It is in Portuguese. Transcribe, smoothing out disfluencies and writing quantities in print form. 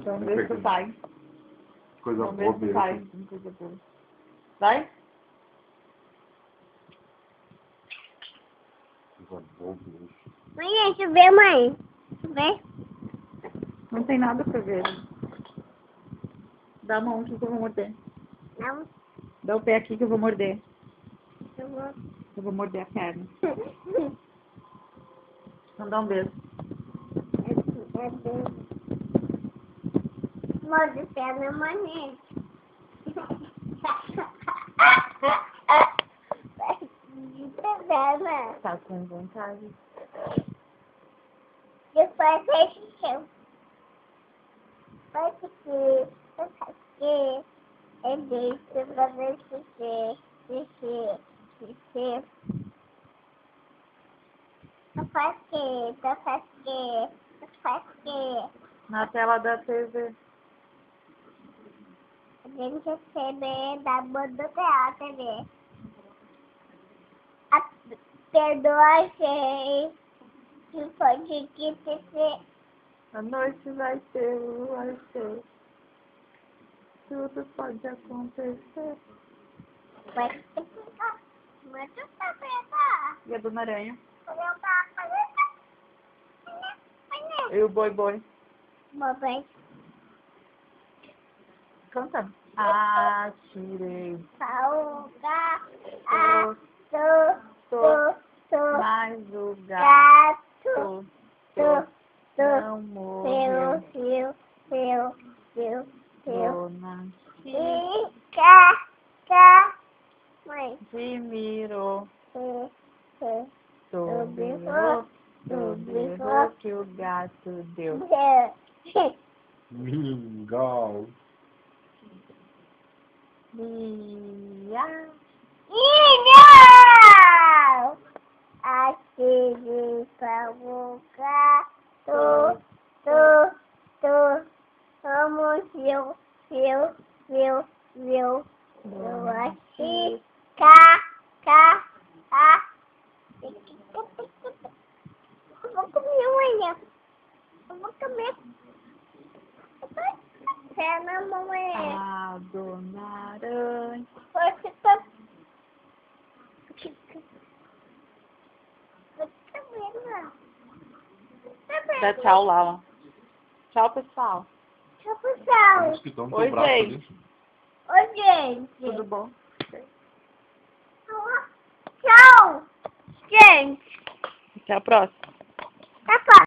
Vamos ver se sai. Coisa Vamos ver boa se mesmo. sai. Coisa boa. Vai? Coisa boa mesmo. Mãe, deixa eu ver, mãe. Deixa eu ver. Não tem nada pra ver. Dá a mão aqui que eu vou morder. Não, Dá o pé aqui que eu vou morder. eu vou. Eu vou morder a perna. Então dá um beijo. É bem. Morde o pé na maneira. Tá com vontade? Depois deixa o chão. Vai porque é deixa pra ver se faz que Na tela da TV. a gente recebe da banda da TV. Perdoa, gente. Que pode que ter. A noite vai ter. Tudo pode acontecer. Vai ficar muito sabendo. E a Dona Aranha? Eu tava fazendo. E o Boi. Mamãe, Canta. Atirei. salga, Mas o gato gato, não morreu. seu, Dona mãe, se mirou. sobre Soberrou que o gato deu. Mingau. Ia. Não! Atire pra boca, vamos, eu achei, eu vou comer unha, eu vou comer, é na mamãe, A Dona Aranha. você tá, Dá tchau lá, ó. Tchau, pessoal. Tchau, pessoal. Acho que estão no Oi, teu braço gente. ali. Oi, gente. Tudo bom? Tchau, gente. Até a próxima. Até a próxima.